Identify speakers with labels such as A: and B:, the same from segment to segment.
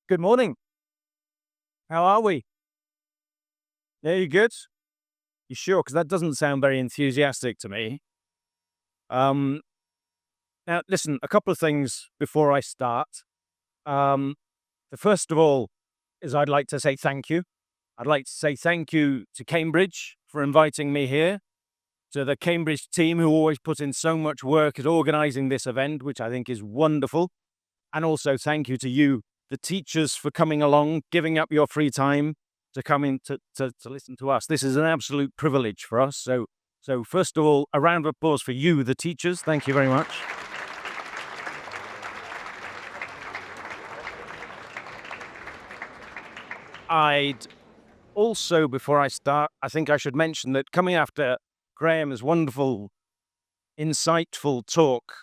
A: Good morning. How are we? Yeah, you good? You sure? Because that doesn't sound very enthusiastic to me. Um, Now, listen, a couple of things before I start. Um, the first of all is I'd like to say thank you. I'd like to say thank you to Cambridge for inviting me here, to the Cambridge team who always put in so much work at organising this event, which I think is wonderful. And also thank you to you, the teachers, for coming along, giving up your free time to come in to listen to us. This is an absolute privilege for us. So first of all, a round of applause for you, the teachers. Thank you very much. I'd also, before I start, I think I should mention that coming after Graham's wonderful, insightful talk,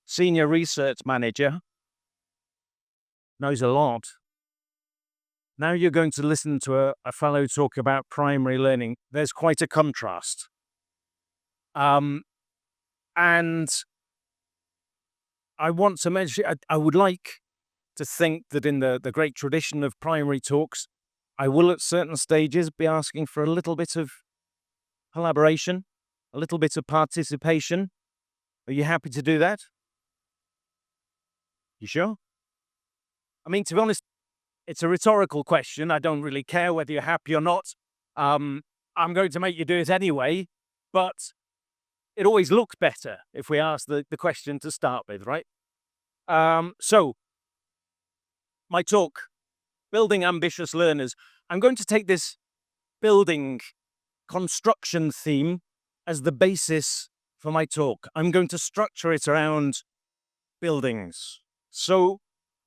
A: senior research manager, knows a lot. Now you're going to listen to a fellow talk about primary learning. There's quite a contrast. Um, and I want to mention, I would like to think that in the great tradition of primary talks, I will at certain stages be asking for a little bit of collaboration, a little bit of participation. Are you happy to do that? You sure? I mean, to be honest, it's a rhetorical question. I don't really care whether you're happy or not. Um, I'm going to make you do it anyway, but it always looks better if we ask the question to start with, right? So, my talk, Building Ambitious Learners, I'm going to take this building construction theme as the basis for my talk. I'm going to structure it around buildings. So,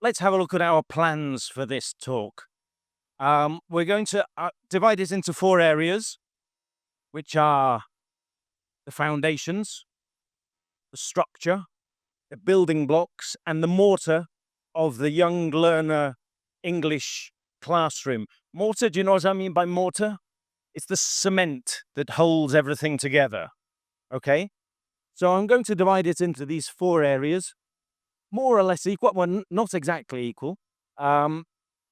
A: let's have a look at our plans for this talk. We're going to divide it into four areas, which are the foundations, the structure, the building blocks, and the mortar of the young learner English classroom. Mortar, do you know what I mean by mortar? It's the cement that holds everything together. Okay? So I'm going to divide it into these four areas, more or less equal. Well, not exactly equal.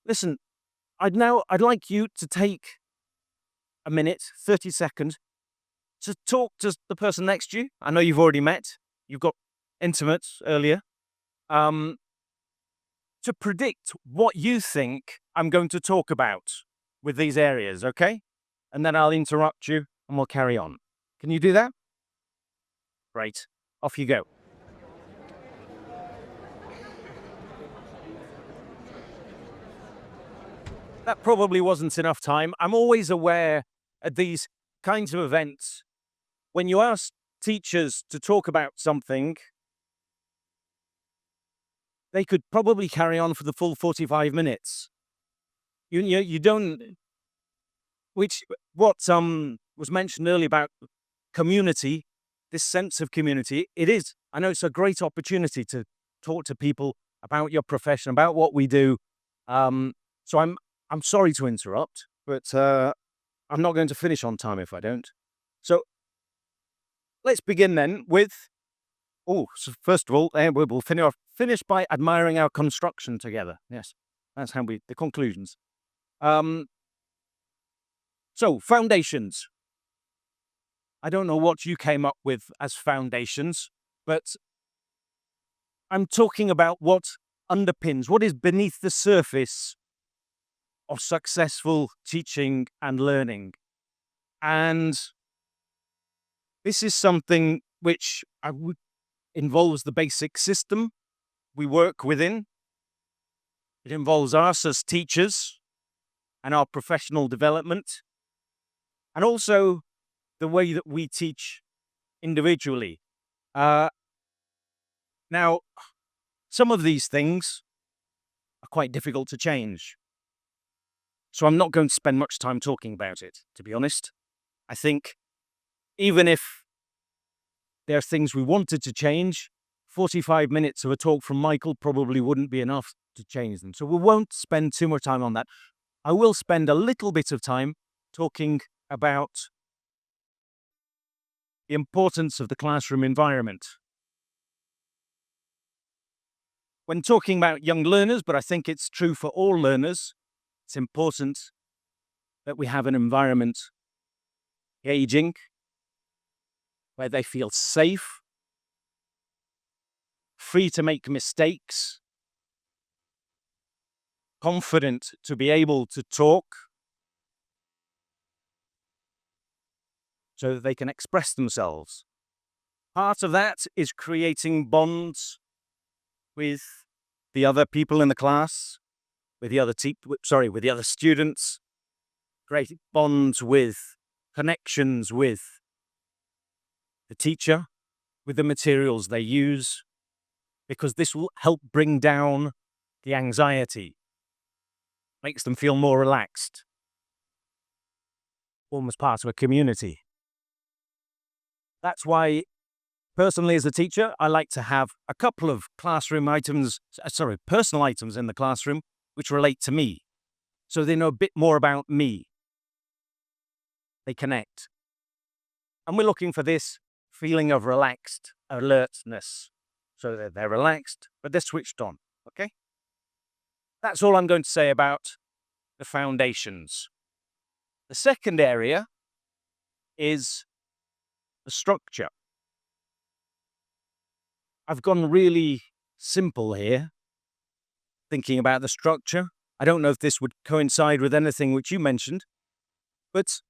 A: Listen, I'd like you to take a minute, 30 seconds, to talk to the person next to you. I know you've already met. You've got intimates earlier. Um, to predict what you think I'm going to talk about with these areas, okay? And then I'll interrupt you and we'll carry on. Can you do that? Great. Off you go. That probably wasn't enough time. I'm always aware at these kinds of events, when you ask teachers to talk about something, they could probably carry on for the full 45 minutes. You don't, which what was mentioned earlier about community, this sense of community. It is. I know it's a great opportunity to talk to people about your profession, about what we do. So I'm sorry to interrupt, but I'm not going to finish on time if I don't. So let's begin then with. Oh, so first of all, we'll finish by admiring our construction together. Yes, that's how the conclusions. Um, so foundations. I don't know what you came up with as foundations, but I'm talking about what underpins, what is beneath the surface of successful teaching and learning. And this is something which involves the basic system we work within. It involves us as teachers and our professional development, and also the way that we teach individually. Uh, Now, some of these things are quite difficult to change. So I'm not going to spend much time talking about it, to be honest. I think even if there are things we wanted to change, 45 minutes of a talk from Michael probably wouldn't be enough to change them. So we won't spend too much time on that. I will spend a little bit of time talking about the importance of the classroom environment. when talking about young learners, but I think it's true for all learners, it's important that we have an environment engaging, where they feel safe, free to make mistakes, confident to be able to talk, so that they can express themselves. Part of that is creating bonds with the other people in the class, with the other with the other students, creating bonds with connections with the teacher, with the materials they use, because this will help bring down the anxiety, makes them feel more relaxed, almost part of a community. That's why, personally, as a teacher, I like to have a couple of personal items in the classroom which relate to me, so they know a bit more about me. They connect. And we're looking for this feeling of relaxed alertness, so that they're relaxed, but they're switched on, okay? That's all I'm going to say about the foundations. The second area is the structure. I've gone really simple here, thinking about the structure. I don't know if this would coincide with anything which you mentioned, but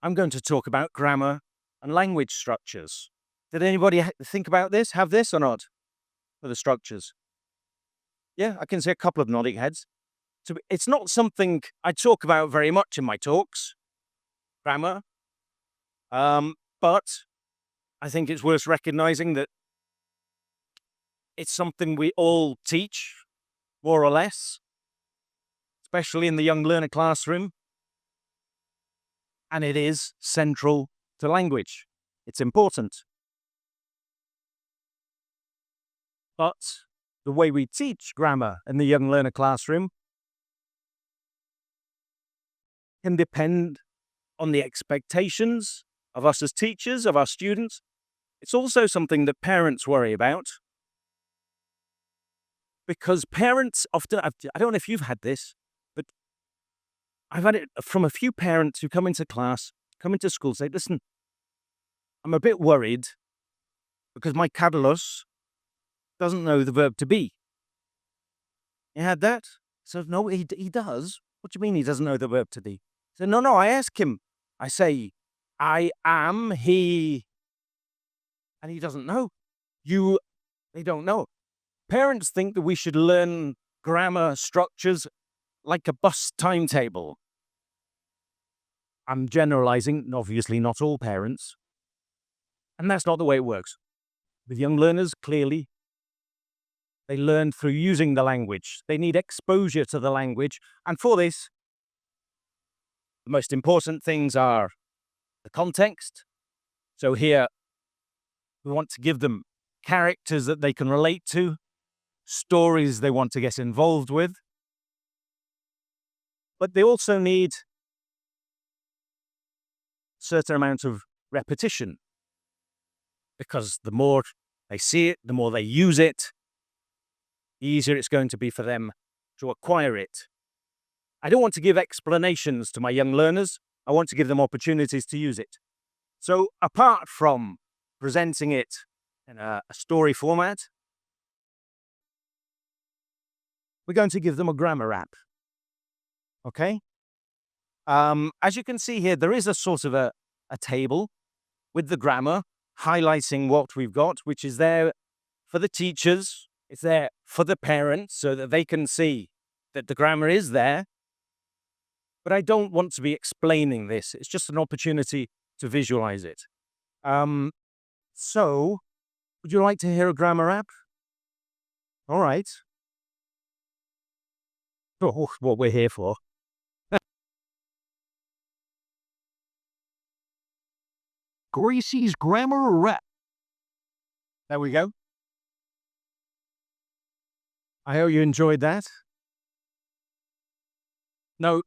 A: I'm going to talk about grammar and language structures. Did anybody think about this, have this or not, for the structures? Yeah, I can see a couple of nodding heads. So it's not something I talk about very much in my talks, grammar, but I think it's worth recognizing that it's something we all teach, more or less, especially in the young learner classroom, and it is central to language. It's important. But the way we teach grammar in the young learner classroom can depend on the expectations of us as teachers, of our students. It's also something that parents worry about, because parents often, I don't know if you've had this, but I've had it from a few parents who come into class, come into school, say, listen, I'm a bit worried because my Carlos doesn't know the verb to be. You had that? So, no, he does. What do you mean he doesn't know the verb to be? So, no, I ask him. I say, I am, he, and he doesn't know. They don't know. Parents think that we should learn grammar structures like a bus timetable. I'm generalizing, obviously not all parents. And that's not the way it works. With young learners, clearly, they learn through using the language. They need exposure to the language. And for this, the most important things are the context. So here, we want to give them characters that they can relate to, stories they want to get involved with. But they also need a certain amount of repetition, because the more they see it, the more they use it, the easier it's going to be for them to acquire it. I don't want to give explanations to my young learners. I want to give them opportunities to use it. So apart from presenting it in a story format, we're going to give them a grammar app. Okay? As you can see here, there is a sort of a table with the grammar highlighting what we've got, which is there for the teachers. It's there for the parents so that they can see that the grammar is there. But I don't want to be explaining this. It's just an opportunity to visualize it. So, would you like to hear a grammar app? All right. Oh, what we're here for. Gracie's Grammar Rap. There we go. I hope you enjoyed that. No,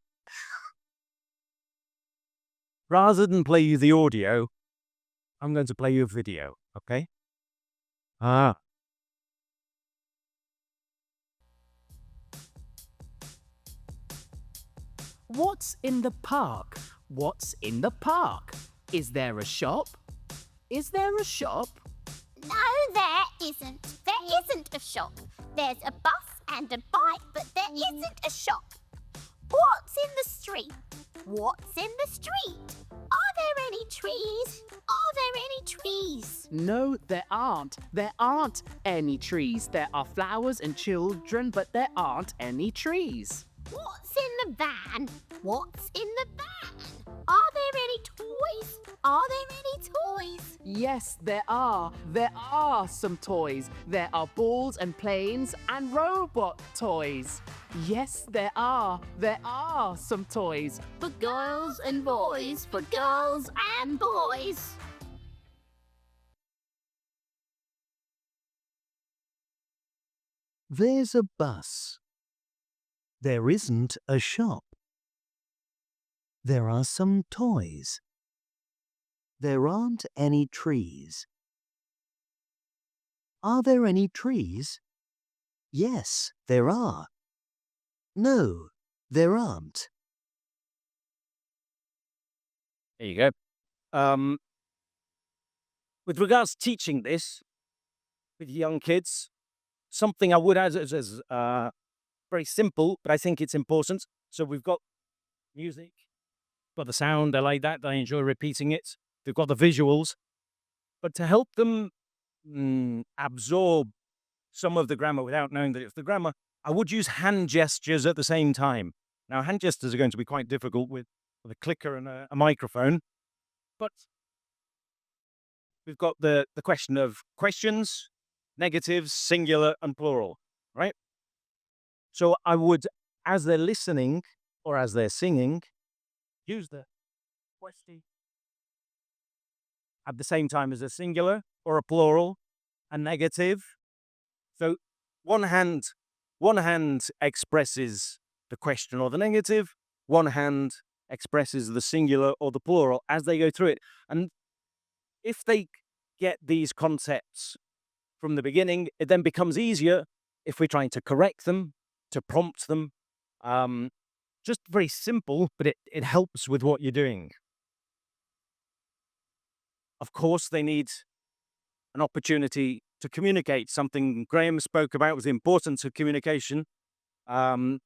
A: rather than play you the audio, I'm going to play you a video, okay?
B: What's in the park? What's in the park? Is there a shop? Is there a shop?
C: No, there isn't. There isn't a shop. There's a bus and a bike, but there isn't a shop. What's in the street? What's in the street? Are there any trees? Are there any trees?
B: No, there aren't. There aren't any trees. There are flowers and children, but there aren't any trees.
C: What's in the van? What's in the van? Are there any toys? Are there any toys?
B: Yes, there are. There are some toys. There are balls and planes and robot toys. Yes, there are. There are some toys.
C: For girls and boys, for girls and boys.
D: There's a bus. There isn't a shop. There are some toys. There aren't any trees. Are there any trees? Yes, there are. No, there aren't.
A: There you go. With regards to teaching this with young kids, something I would add is very simple, but I think it's important. So we've got music, got the sound. I like that. I enjoy repeating it. We've got the visuals, but to help them absorb some of the grammar without knowing that it's the grammar, I would use hand gestures at the same time. Now, hand gestures are going to be quite difficult with a clicker and a microphone, but we've got the question of questions, negatives, singular, and plural, right? So I would, as they're listening or as they're singing, use the question at the same time as a singular or a plural, a negative. So one hand expresses the question or the negative, one hand expresses the singular or the plural as they go through it. And if they get these concepts from the beginning, it then becomes easier if we're trying to correct them, to prompt them. Just very simple, but it helps with what you're doing. Of course, they need an opportunity to communicate. Something Graham spoke about was the importance of communication. So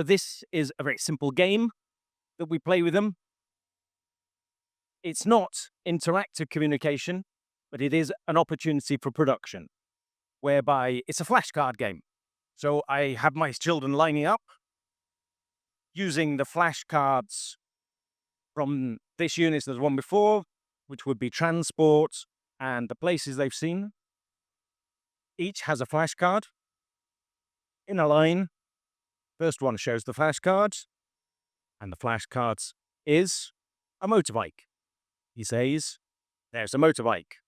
A: this is a very simple game that we play with them. It's not interactive communication, but it is an opportunity for production, whereby it's a flashcard game. So I have my children lining up using the flashcards from this unit, there's one before, which would be transport and the places they've seen. Each has a flashcard in a line. First one shows the flashcards, and the flashcards is a motorbike. He says, there's a motorbike.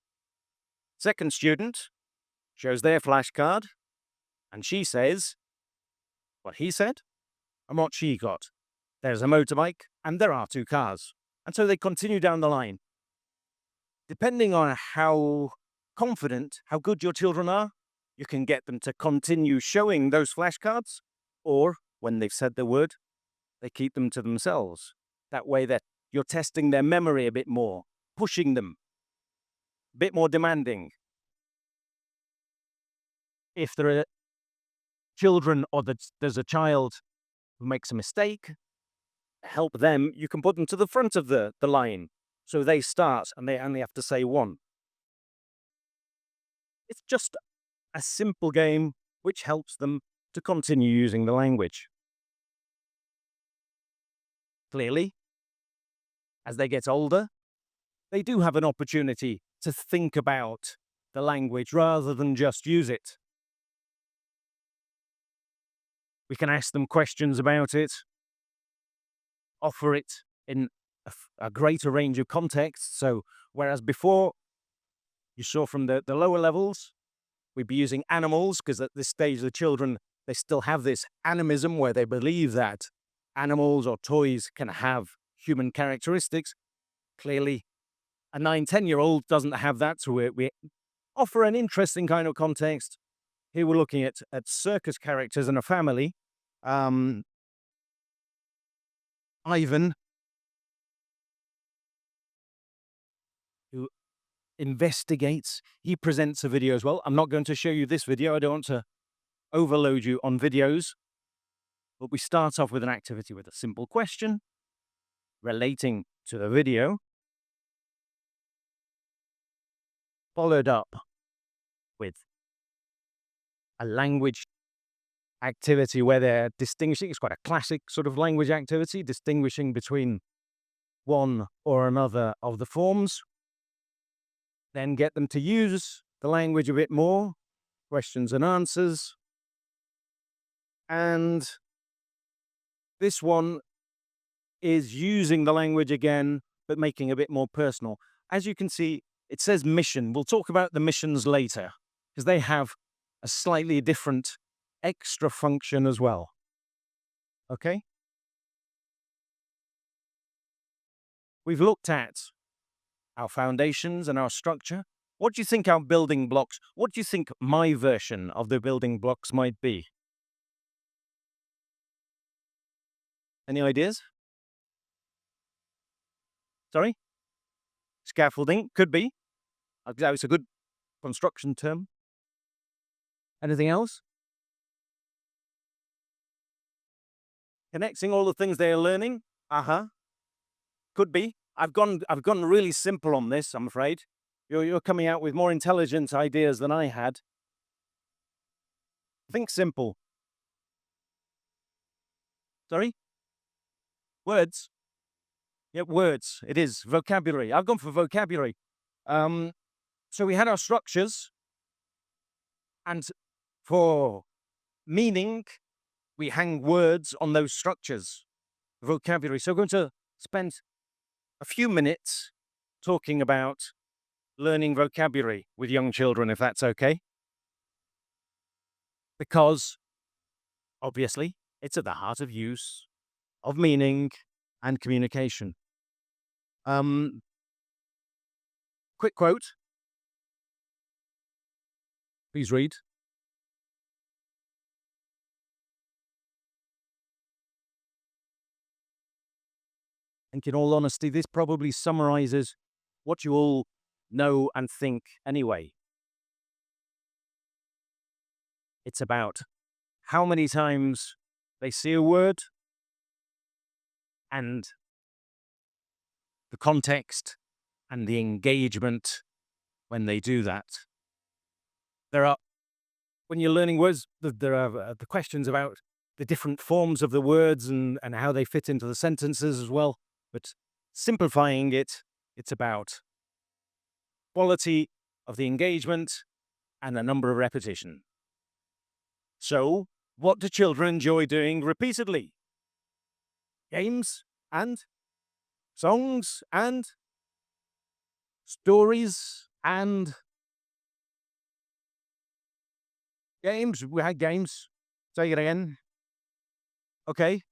A: Second student shows their flashcard, and she says what he said and what she got. There's a motorbike, and there are two cars. And so they continue down the line. Depending on how confident, how good your children are, you can get them to continue showing those flashcards, or when they've said the word, they keep them to themselves. That way that you're testing their memory a bit more, pushing them, a bit more demanding. If there are children or there's a child who makes a mistake, help them, you can put them to the front of the line. So they start and they only have to say one. It's just a simple game which helps them to continue using the language. Clearly, as they get older, they do have an opportunity to think about the language rather than just use it. We can ask them questions about it, offer it in a greater range of contexts. So whereas before you saw from the lower levels, we'd be using animals because at this stage the children, they still have this animism where they believe that animals or toys can have human characteristics. Clearly, a 9-10-year-old doesn't have that. So we offer an interesting kind of context. Here we're looking at circus characters in a family. Ivan, who investigates. He presents a video as well. I'm not going to show you this video. I don't want to overload you on videos. But we start off with an activity with a simple question relating to the video, followed up with a language activity where they're distinguishing. It's quite a classic sort of language activity, distinguishing between one or another of the forms. Then get them to use the language a bit more, questions and answers. And this one is using the language again, but making it a bit more personal. As you can see, it says mission. We'll talk about the missions later, because they have a slightly different extra function as well. Okay? We've looked at our foundations and our structure. What do you think our building blocks, what do you think my version of the building blocks might be? Any ideas? Sorry? Scaffolding? Could be. That was a good construction term. Anything else? Connecting all the things they are learning? Could be. I've gone really simple on this, I'm afraid. You're coming out with more intelligent ideas than I had. Think simple. Sorry? Words? Yep, words. It is. Vocabulary. I've gone for vocabulary. So we had our structures, and for meaning, we hang words on those structures. Vocabulary. So we're going to spend a few minutes talking about learning vocabulary with young children, if that's okay. Because, obviously, it's at the heart of use, of meaning, and communication. Quick quote. Please read. I think in all honesty, this probably summarizes what you all know and think anyway. It's about how many times they see a word and the context and the engagement when they do that. When you're learning words, there are the questions about the different forms of the words and how they fit into the sentences as well. But simplifying it, it's about quality of the engagement and the number of repetition. So, what do children enjoy doing repeatedly? Games and songs and stories and games. We had games. Say it again. Okay.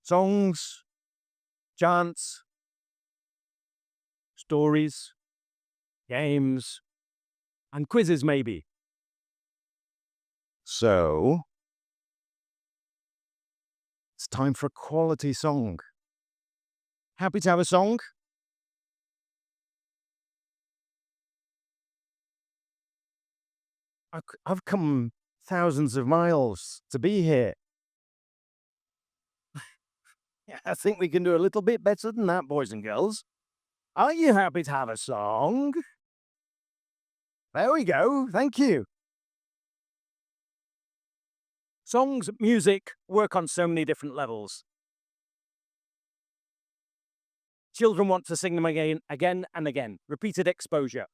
A: Songs, chants, stories, games, and quizzes maybe. So, it's time for a quality song. Happy to have a song? I've come thousands of miles to be here. Yeah, I think we can do a little bit better than that, boys and girls. Are you happy to have a song? There we go. Thank you. Songs, music work on so many different levels. Children want to sing them again and again. Repeated exposure.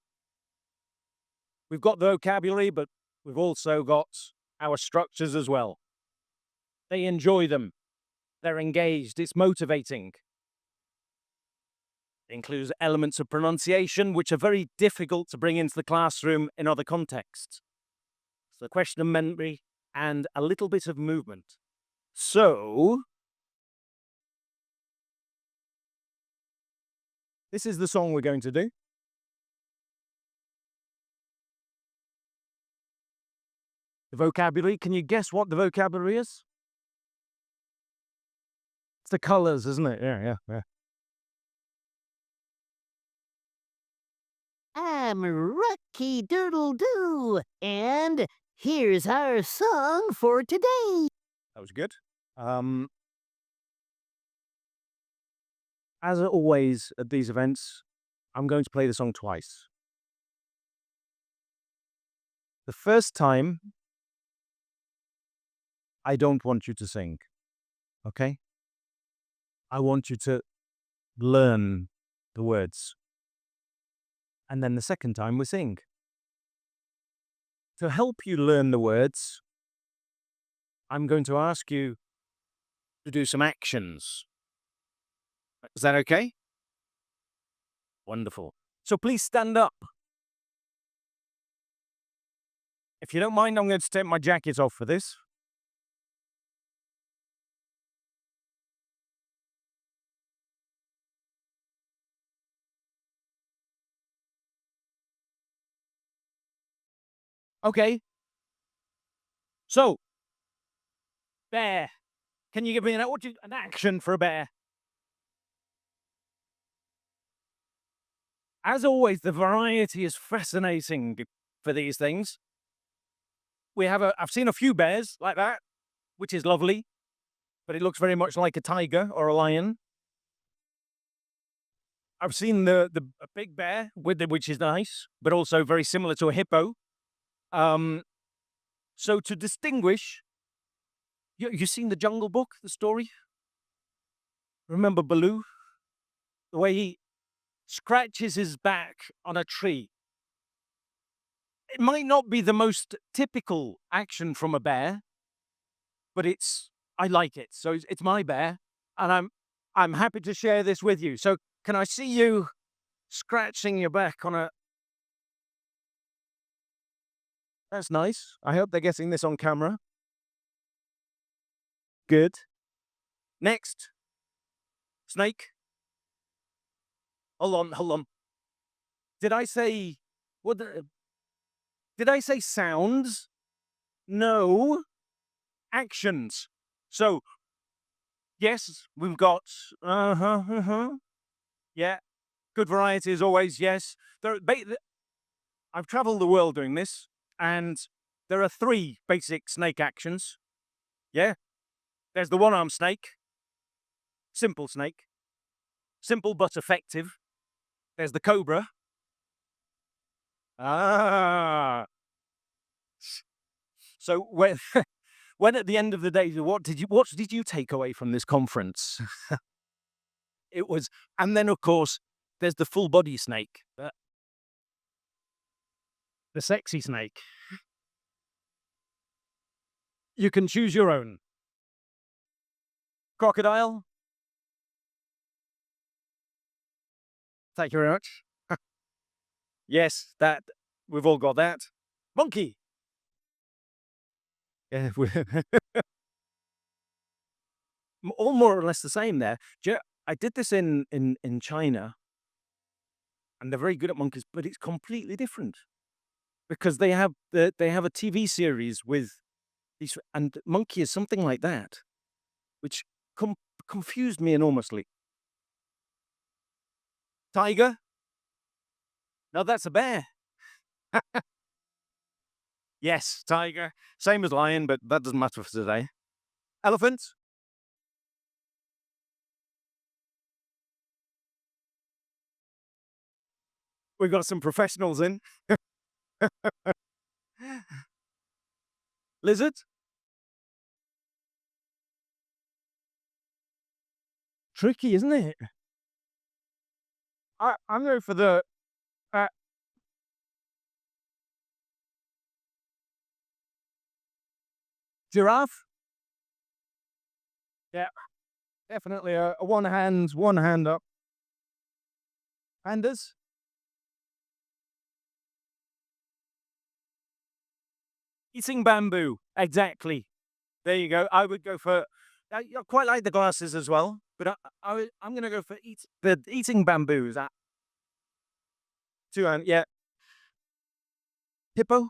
A: We've got the vocabulary, but we've also got our structures as well. They enjoy them. They're engaged. It's motivating. It includes elements of pronunciation, which are very difficult to bring into the classroom in other contexts. So, question of memory and a little bit of movement. So, this is the song we're going to do. The vocabulary. Can you guess what the vocabulary is? It's the colours, isn't it? Yeah.
D: I'm Rocky Doodle Doo, and here's our song for today.
A: That was good. As always at these events, I'm going to play the song twice. The first time, I don't want you to sing, okay? I want you to learn the words. And then the second time, we sing. To help you learn the words, I'm going to ask you to do some actions. Is that okay? Wonderful. So please stand up. If you don't mind, I'm going to take my jacket off for this. Okay. So, bear. Can you give me an action for a bear? As always, the variety is fascinating for these things. I've seen a few bears like that, which is lovely, but it looks very much like a tiger or a lion. I've seen a big bear, which is nice, but also very similar to a hippo. So to distinguish, you seen the Jungle Book, the story? Remember Baloo? The way he scratches his back on a tree. It might not be the most typical action from a bear, but I like it. So it's my bear, and I'm happy to share this with you. So can I see you scratching your back on a... That's nice. I hope they're getting this on camera. Good. Next. Snake. Hold on. Did I say... Did I say sounds? No. Actions. So, yes, we've got... Yeah. Good variety as always, yes. I've traveled the world doing this, and there are 3 basic snake actions. Yeah? There's the one-armed snake. Simple snake. Simple but effective. There's the cobra. So when at the end of the day, what did you take away from this conference? It was, and then of course, there's the full body snake. The sexy snake. You can choose your own. Crocodile. Thank you very much. Yes, we've all got that. Monkey. Yeah, all more or less the same there. I did this in China, and they're very good at monkeys, but it's completely different because they have a TV series with these, and monkey is something like that, which confused me enormously. Tiger? No, that's a bear. Yes, tiger. Same as lion, but that doesn't matter for today. Elephant? We've got some professionals in. Lizard? Tricky, isn't it? I'm going for the... giraffe? Yeah, definitely a one hand up. Pandas? Eating bamboo, exactly. There you go. I would go for... I quite like the glasses as well, but I'm going to go for eating bamboo. Is that 2 hand? Yeah. Hippo?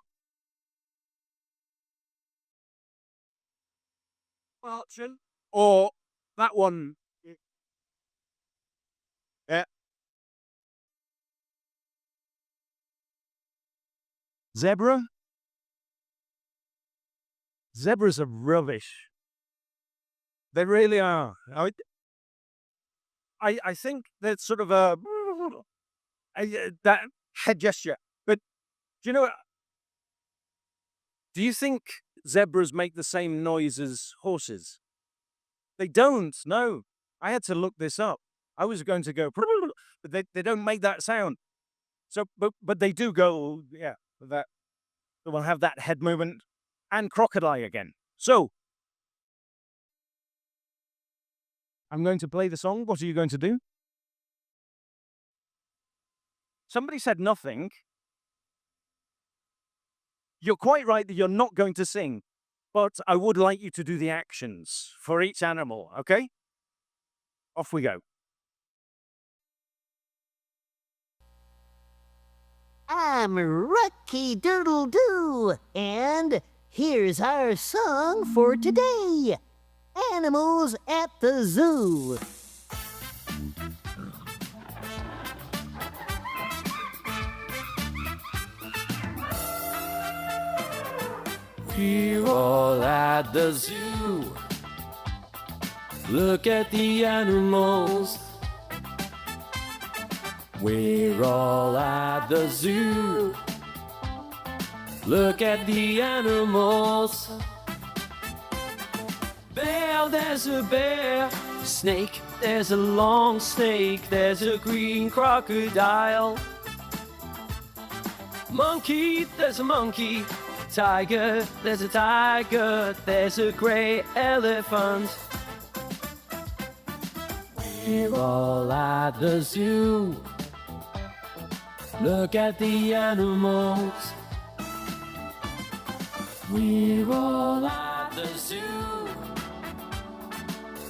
A: Marching? Or that one, Zebra? Zebras are rubbish. They really are. I think that's sort of that head gesture. But do you know? Do you think zebras make the same noise as horses? They don't. No, I had to look this up. I was going to go, but they don't make that sound. So, but they do go. Yeah, that they will have that head movement and crocodile again. So, I'm going to play the song. What are you going to do? Somebody said nothing. You're quite right that you're not going to sing, but I would like you to do the actions for each animal, okay? Off we go.
D: I'm Rocky Doodle Doo, and here's our song for today. Animals at the Zoo.
E: We're all at the zoo. Look at the animals. We're all at the zoo. Look at the animals. Bear, there's a bear. Snake, there's a long snake. There's a green crocodile. Monkey, there's a monkey. Tiger, there's a tiger. There's a gray elephant. We're all at the zoo. Look at the animals. We're all at the zoo.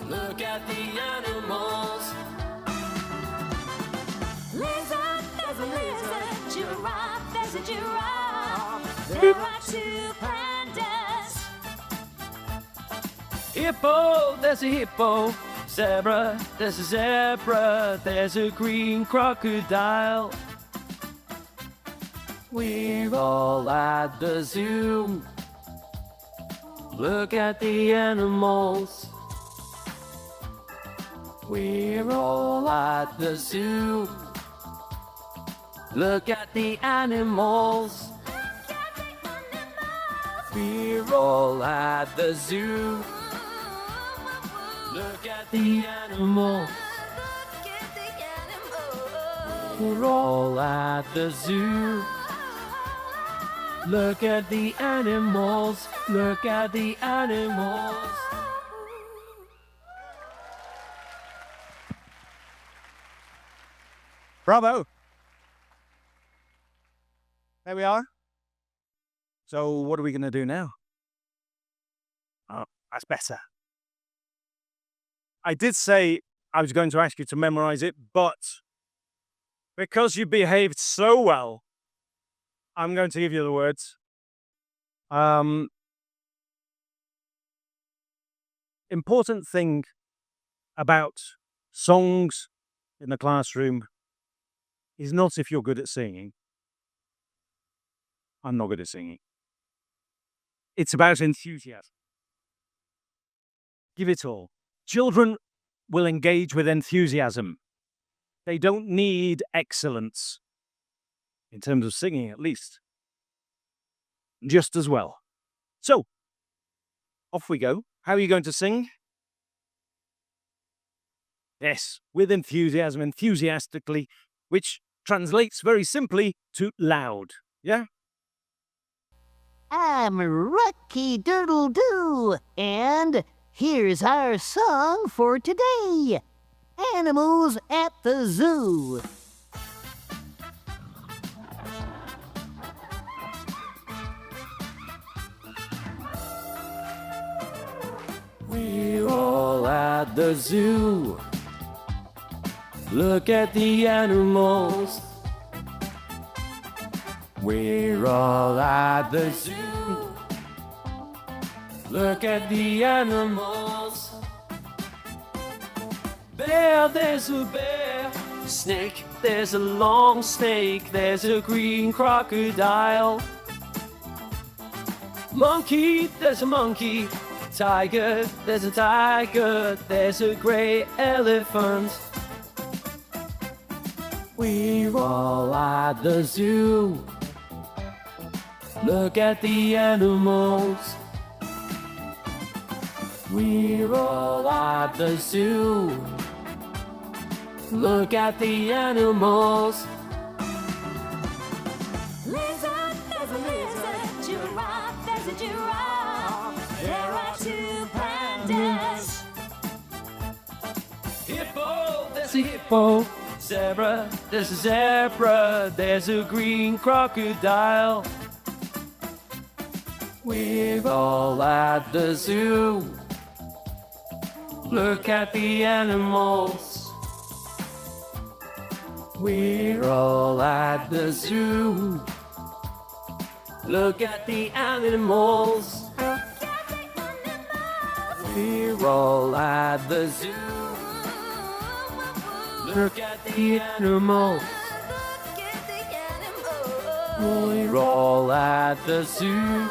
E: Look at the animals.
C: Lizard, there's a lizard. Giraffe, there's a giraffe. There are two pandas.
E: Hippo, there's a hippo. Zebra, there's a zebra. There's a green crocodile. We're all at the zoo. Look at the animals. We're all at the zoo. Look at the animals. We're all at the zoo. Look at the animals. We're all at the zoo. Look at the animals. Look at the animals.
A: Bravo. There we are. So what are we going to do now? Oh, that's better. I did say I was going to ask you to memorize it, but because you behaved so well, I'm going to give you the words. Important thing about songs in the classroom is not if you're good at singing. I'm not good at singing. It's about enthusiasm. Give it all. Children will engage with enthusiasm. They don't need excellence, in terms of singing at least, just as well. So, off we go. How are you going to sing? Yes, with enthusiasm, enthusiastically, which translates very simply to loud. Yeah?
D: I'm Rocky Doodle Doo, and here's our song for today. Animals at the Zoo.
E: We're all at the zoo. Look at the animals. We're all at the zoo. Look at the animals. Bear, there's a bear. Snake, there's a long snake. There's a green crocodile. Monkey, there's a monkey. Tiger, there's a tiger. There's a gray elephant. We're all at the zoo. Look at the animals. We're all at the zoo. Look at the animals.
F: Lizard, there's a lizard. Giraffe, there's a giraffe. There are two pandas.
E: Hippo, there's a hippo. Zebra, there's a zebra. There's a green crocodile. We're all at the zoo. Look at the animals. We're all at the zoo. Look at the animals. We're all at the zoo. Look at the animals. We're all at the zoo.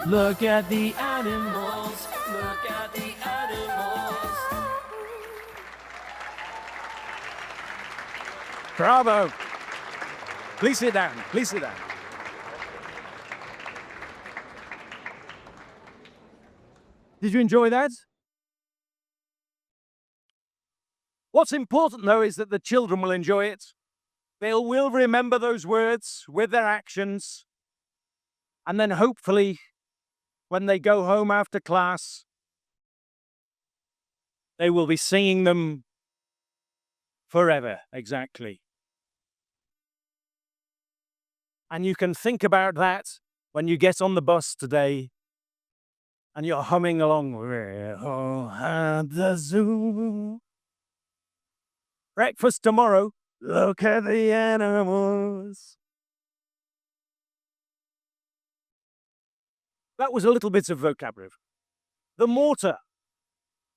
E: Look at the animals. Look at the animals.
A: Bravo! Please sit down. Please sit down. Did you enjoy that? What's important, though, is that the children will enjoy it. They will remember those words with their actions. And then hopefully, when they go home after class, they will be singing them forever, exactly. And you can think about that when you get on the bus today and you're humming along. We're all at the zoo. Breakfast tomorrow. Look at the animals. That was a little bit of vocabulary. The mortar.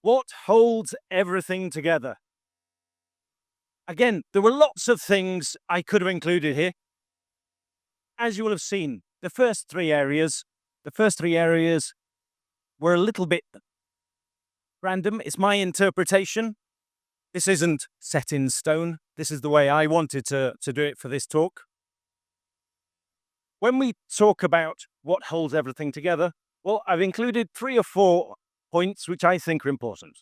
A: What holds everything together? Again, there were lots of things I could have included here. As you will have seen, the first three areas were a little bit random. It's my interpretation. This isn't set in stone. This is the way I wanted to do it for this talk. When we talk about what holds everything together, well, I've included 3 or 4 points which I think are important.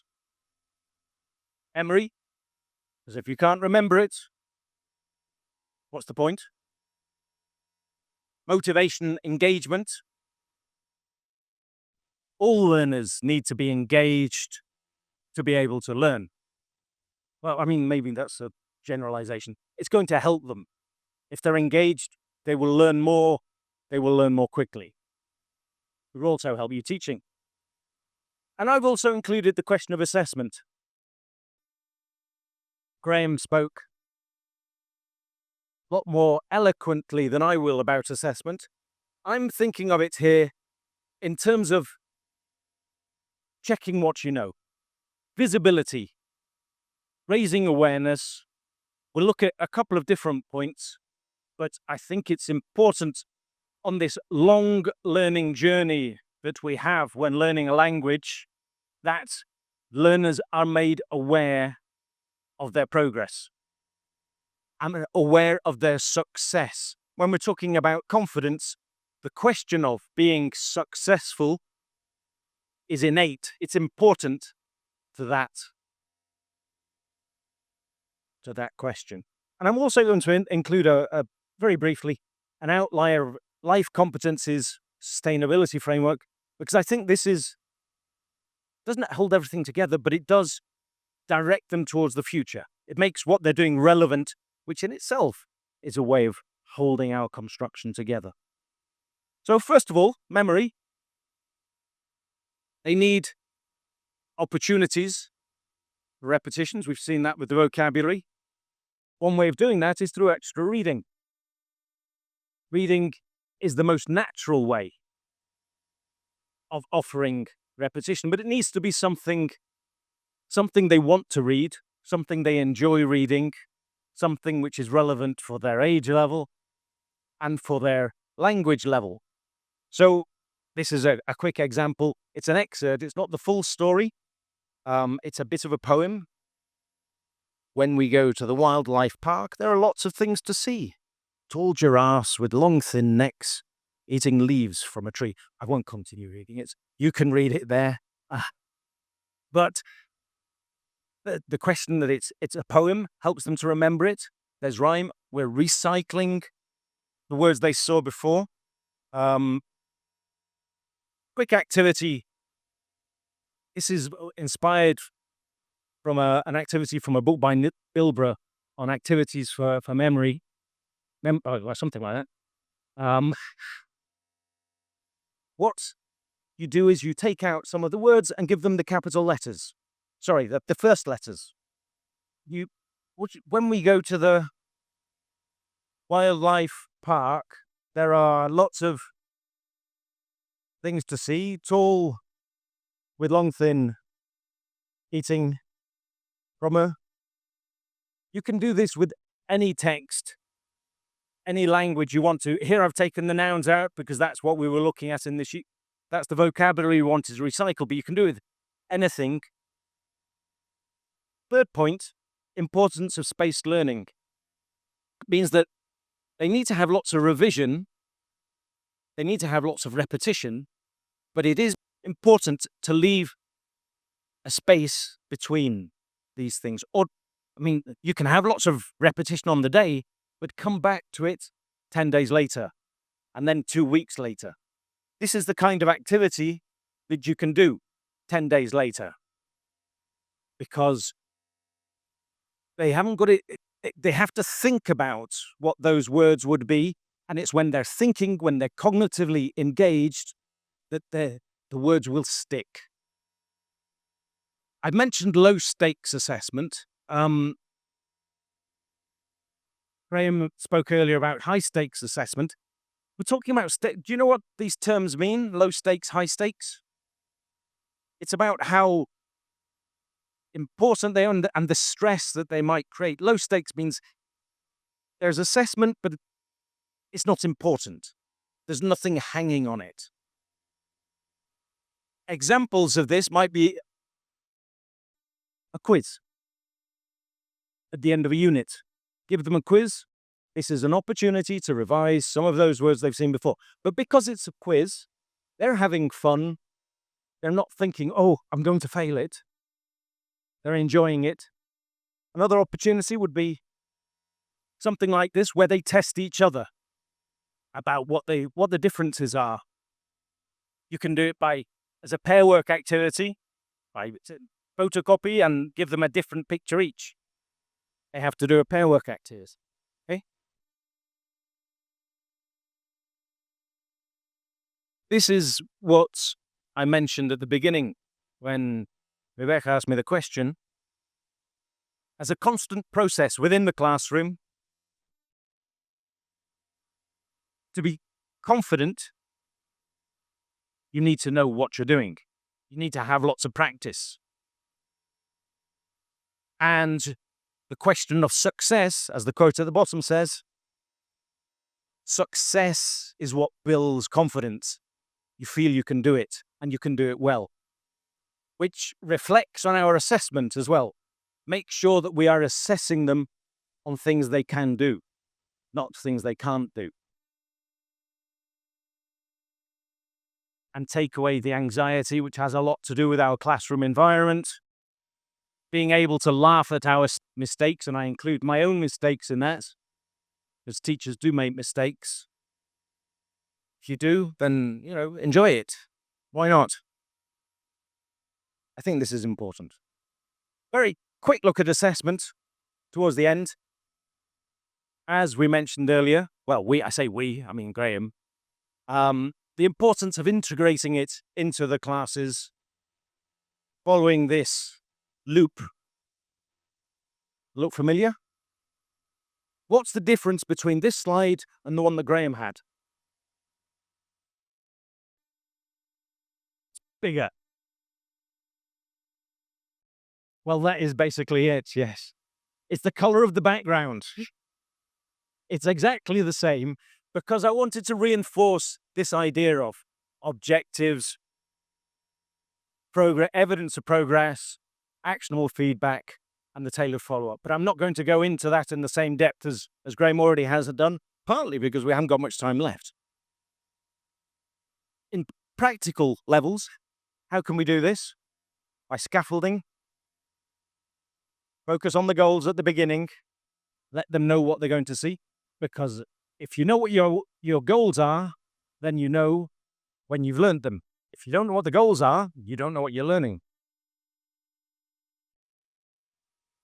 A: Memory, because if you can't remember it, what's the point? Motivation, engagement. All learners need to be engaged to be able to learn. Well, I mean, maybe that's a generalization. It's going to help them. If they're engaged, they will learn more. They will learn more quickly. It will also help you teaching. And I've also included the question of assessment. Graham spoke a lot more eloquently than I will about assessment. I'm thinking of it here in terms of checking what you know. Visibility, raising awareness. We'll look at a couple of different points, but I think it's important on this long learning journey that we have when learning a language that learners are made aware of their progress and aware of their success. When we're talking about confidence, the question of being successful is innate. It's important to that question. And I'm also going to include a very briefly an outlier of life competencies sustainability framework, because I think this doesn't hold everything together, but it does direct them towards the future. It makes what they're doing relevant, which in itself is a way of holding our construction together. So first of all, memory. They need opportunities, repetitions. We've seen that with the vocabulary. One way of doing that is through extra reading. Reading is the most natural way of offering repetition, but it needs to be something they want to read, something they enjoy reading, something which is relevant for their age level and for their language level. So this is a quick example. It's an excerpt. It's not the full story. It's a bit of a poem. When we go to the wildlife park, there are lots of things to see. Tall giraffes with long, thin necks eating leaves from a tree. I won't continue reading it. You can read it there. But the question that it's a poem helps them to remember it. There's rhyme. We're recycling the words they saw before. Quick activity. This is inspired from an activity from a book by Nick Bilbrough on activities for memory. Something like that. What you do is you take out some of the words and give them the capital letters. Sorry, the first letters. When we go to the wildlife park, there are lots of things to see. Tall, with long, thin, eating from a... You can do this with any text, any language you want to. Here I've taken the nouns out because that's what we were looking at in the sheet. That's the vocabulary we wanted to recycle, but you can do it with anything. Third point, importance of spaced learning. It means that they need to have lots of revision, they need to have lots of repetition, but it is important to leave a space between these things. Or, you can have lots of repetition on the day, but come back to it 10 days later, and then 2 weeks later. This is the kind of activity that you can do 10 days later, because they haven't got it. They have to think about what those words would be, and it's when they're thinking, when they're cognitively engaged, that the words will stick. I've mentioned low stakes assessment. Graham spoke earlier about high stakes assessment. We're talking about do you know what these terms mean? Low stakes, high stakes? It's about how important they are and the stress that they might create. Low stakes means there's assessment, but it's not important. There's nothing hanging on it. Examples of this might be a quiz at the end of a unit. Give them a quiz. This is an opportunity to revise some of those words they've seen before. But because it's a quiz, they're having fun. They're not thinking, oh, I'm going to fail it. They're enjoying it. Another opportunity would be something like this, where they test each other about what the differences are. You can do it as a pair work activity, by photocopy and give them a different picture each. They have to do a pair work activity. Okay? This is what I mentioned at the beginning when Rebecca asked me the question. As a constant process within the classroom, to be confident, you need to know what you're doing. You need to have lots of practice. And the question of success, as the quote at the bottom says, success is what builds confidence. You feel you can do it, and you can do it well, which reflects on our assessment as well. Make sure that we are assessing them on things they can do, not things they can't do. And take away the anxiety, which has a lot to do with our classroom environment. Being able to laugh at our mistakes, and I include my own mistakes in that, because teachers do make mistakes. If you do, then, enjoy it. Why not? I think this is important. Very quick look at assessment towards the end. As we mentioned earlier, I mean Graham, the importance of integrating it into the classes, following this loop. Look familiar? What's the difference between this slide and the one that Graham had? Bigger. Well, that is basically it, yes. It's the color of the background. It's exactly the same, because I wanted to reinforce this idea of objectives, evidence of progress, actionable feedback, and the tailored follow-up. But I'm not going to go into that in the same depth as Graham already has done, partly because we haven't got much time left. In practical levels, how can we do this? By scaffolding. Focus on the goals at the beginning. Let them know what they're going to see. Because if you know what your goals are, then you know when you've learned them. If you don't know what the goals are, you don't know what you're learning.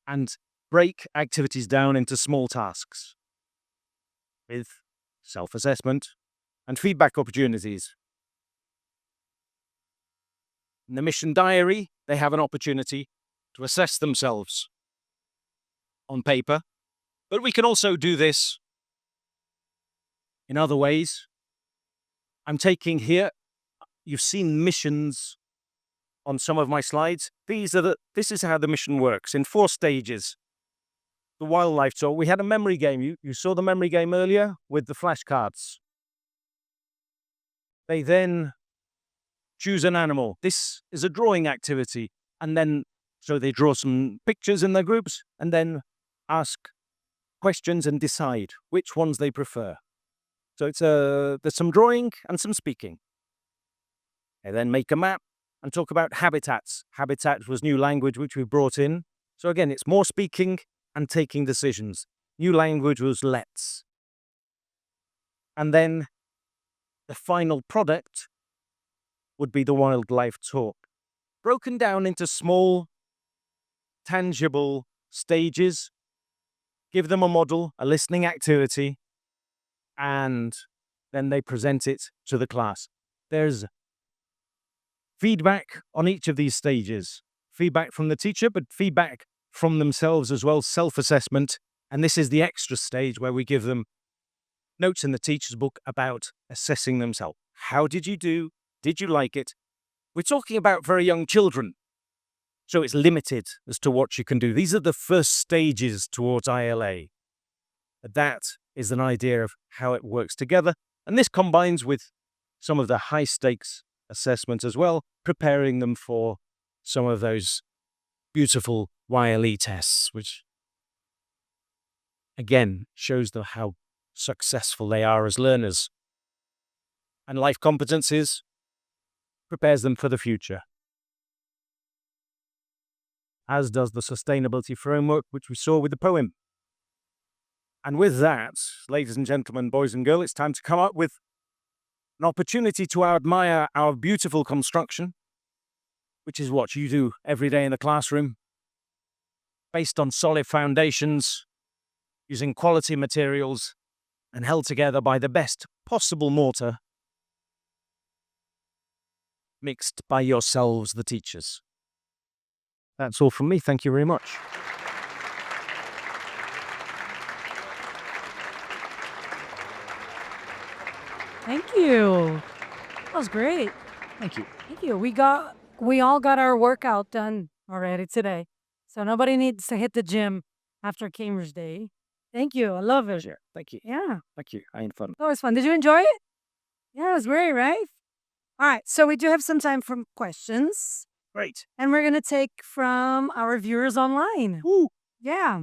A: And break activities down into small tasks with self-assessment and feedback opportunities. In the mission diary, they have an opportunity to assess themselves on paper, but we can also do this in other ways. I'm taking here, you've seen missions on some of my slides. This is how the mission works in 4 stages. The wildlife tour, we had a memory game. You saw the memory game earlier with the flashcards. They then choose an animal. This is a drawing activity. And then, so they draw some pictures in their groups and then ask questions and decide which ones they prefer. So there's some drawing and some speaking. They then make a map and talk about habitats. Habitat was new language which we brought in. So again, it's more speaking and taking decisions. New language was let's. And then the final product would be the wildlife talk, broken down into small, tangible stages. Give them a model, a listening activity, and then they present it to the class. There's feedback on each of these stages. Feedback from the teacher, but feedback from themselves as well, self-assessment. And this is the extra stage where we give them notes in the teacher's book about assessing themselves. How did you do? Did you like it? We're talking about very young children, so it's limited as to what you can do. These are the first stages towards ILA. That is an idea of how it works together. And this combines with some of the high-stakes assessments as well, preparing them for some of those beautiful YLE tests, which, again, shows them how successful they are as learners. And life competencies prepares them for the future, as does the sustainability framework, which we saw with the poem. And with that, ladies and gentlemen, boys and girls, it's time to come up with an opportunity to admire our beautiful construction, which is what you do every day in the classroom, based on solid foundations, using quality materials, and held together by the best possible mortar, mixed by yourselves, the teachers. That's all from me. Thank you very much.
G: Thank you. That was great.
A: Thank you.
G: Thank you. We all got our workout done already today. So nobody needs to hit the gym after Cambridge Day. Thank you. I love it.
A: Sure. Thank you.
G: Yeah.
A: Thank you. I had fun.
G: That was fun. Did you enjoy it? Yeah, it was great, right? All right. So we do have some time for questions.
A: Great.
G: And we're going to take from our viewers online.
A: Woo.
G: Yeah.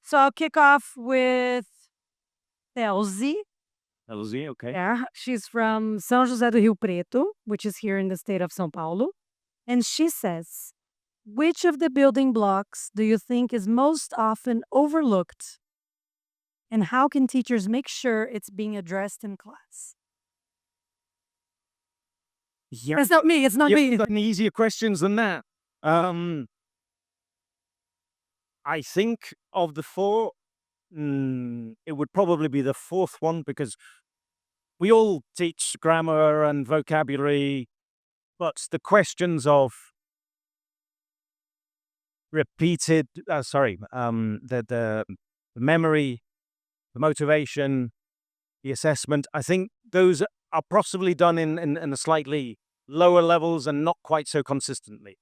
G: So I'll kick off with Telzi.
A: Elsie, okay.
G: Yeah, she's from São José do Rio Preto, which is here in the state of São Paulo. And she says, which of the building blocks do you think is most often overlooked? And how can teachers make sure it's being addressed in class?
A: Yeah.
G: It's not me. It's not me.
A: You've got any easier questions than that. I think of the 4, it would probably be the 4th one, because we all teach grammar and vocabulary, but the questions of repeated, the memory, the motivation, the assessment, I think those are possibly done in a slightly lower levels and not quite so consistently.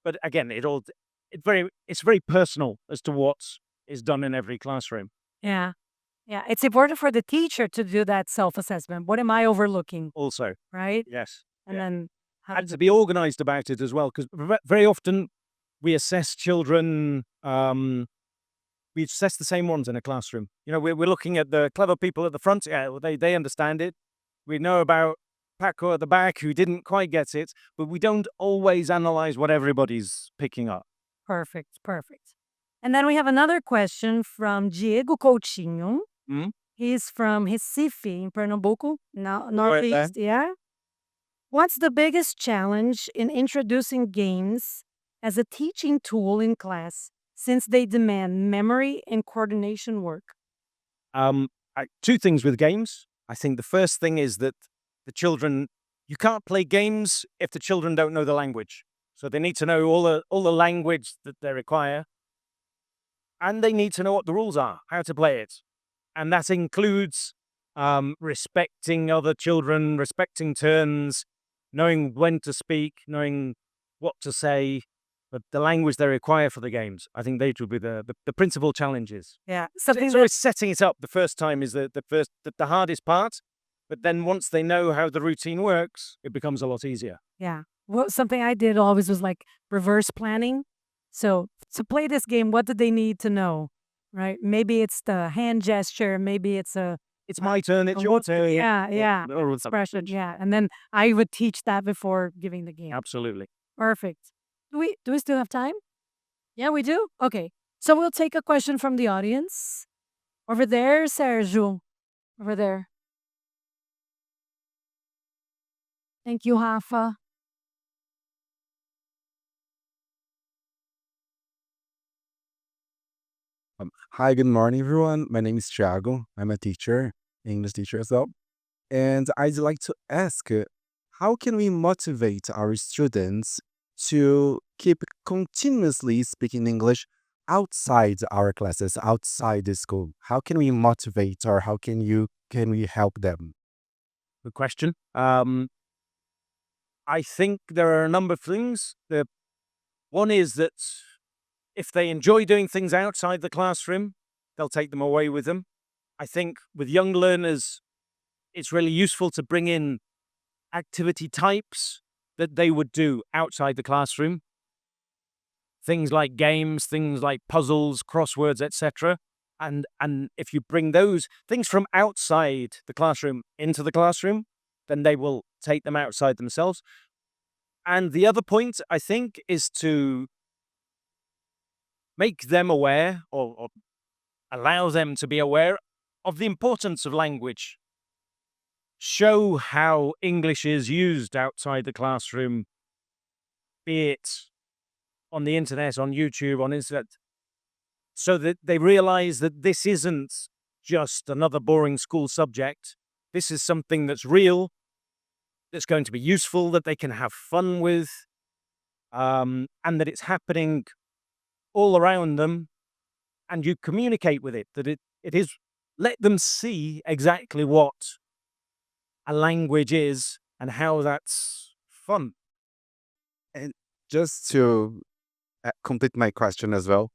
A: But again, it's very personal as to what is done in every classroom.
G: Yeah. Yeah, it's important for the teacher to do that self-assessment. What am I overlooking,
A: Also,
G: right?
A: yes.
G: And
A: Yeah.
G: then how
A: And
G: does
A: to
G: it
A: be organized about it as well, because very often we assess children, we assess the same ones in a classroom. You know, we're looking at the clever people at the front. Yeah, well, they understand it. We know about Paco at the back who didn't quite get it, but we don't always analyze what everybody's picking up.
G: Perfect, perfect. And then we have another question from Diego Coutinho.
A: Mm.
G: He's from Recife in Pernambuco,
A: Right there.
G: Northeast. Yeah. What's the biggest challenge in introducing games as a teaching tool in class since they demand memory and coordination work?
A: Two things with games. I think the first thing is that the children, you can't play games if the children don't know the language. So they need to know all the language that they require, and they need to know what the rules are, how to play it, and that includes respecting other children, respecting turns, knowing when to speak, knowing what to say, but the language they require for the games. I think they would be the principal challenges.
G: Yeah.
A: So
G: Something
A: it's
G: that,
A: always setting it up the first time is the hardest part, but then once they know how the routine works, it becomes a lot easier.
G: yeah. Well, something I did always was like reverse planning. So to play this game, what do they need to know? Right? Maybe it's the hand gesture. Maybe it's a
A: It's my turn, it's
G: a
A: your
G: what-
A: turn.
G: Yeah.
A: Or
G: Expression. Yeah. And then I would teach that before giving the game.
A: Absolutely.
G: Perfect. Do we still have time? Yeah, we do. Okay. So we'll take a question from the audience. Over there, Sergio. Over there. Thank you, Rafa.
H: Hi, good morning, everyone. My name is Thiago. I'm a teacher, English teacher as well. And I'd like to ask, how can we motivate our students to keep continuously speaking English outside our classes, outside the school? How can we motivate, or can we help them?
A: Good question. I think there are a number of things. The one is that if they enjoy doing things outside the classroom, they'll take them away with them. I think with young learners, it's really useful to bring in activity types that they would do outside the classroom. Things like games, things like puzzles, crosswords, etc. And if you bring those things from outside the classroom into the classroom, then they will take them outside themselves. And the other point, I think, is to make them aware or allow them to be aware of the importance of language. Show how English is used outside the classroom, be it on the internet, on YouTube, on internet, so that they realize that this isn't just another boring school subject. This is something that's real, that's going to be useful, that they can have fun with, and that it's happening all around them, and you communicate with it, that it is, let them see exactly what a language is and how that's fun.
H: And just to complete my question as well,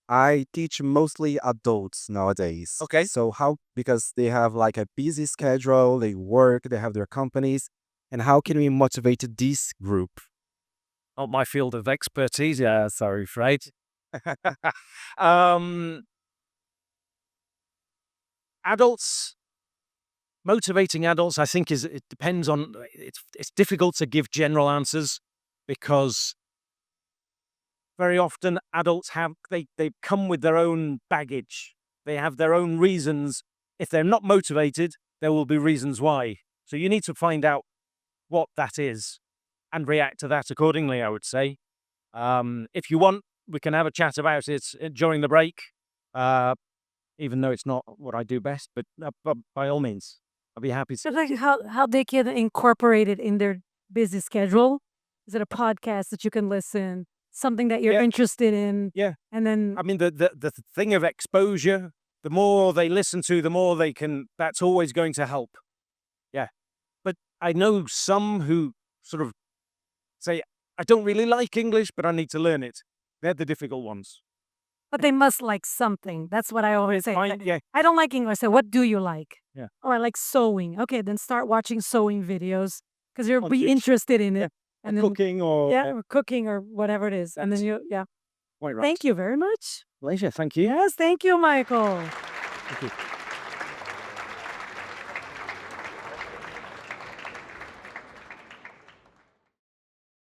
H: I teach mostly adults nowadays.
A: Okay.
H: So because they have like a busy schedule, they work, they have their companies, and how can we motivate this group?
A: Not my field of expertise, yeah, sorry, right? Adults, motivating adults, I think it depends on, it's difficult to give general answers because very often adults they come with their own baggage. They have their own reasons. If they're not motivated, there will be reasons why. So you need to find out what that is and react to that accordingly, I would say. If you want, we can have a chat about it during the break, even though it's not what I do best, but by all means, I'll be happy to.
G: So like how they can incorporate it in their busy schedule. Is it a podcast that you can listen? Something that you're
A: Yeah.
G: interested in?
A: Yeah.
G: And then
A: I mean, the thing of exposure, the more they listen to, the more they can, that's always going to help. Yeah. But I know some who sort of say, I don't really like English, but I need to learn it. They're the difficult ones.
G: But they must like something. That's what I always say.
A: Fine, yeah.
G: I don't like English. So what do you like?
A: Yeah.
G: Oh, I like sewing. Okay, then start watching sewing videos because you'll
A: On
G: be
A: Twitch.
G: interested in it. And then,
A: Cooking or
G: yeah, or cooking or whatever it is. And then
A: That's- quite right.
G: Thank you very much.
A: Pleasure. Thank you.
G: Yes, thank you, Michael.
A: Thank you.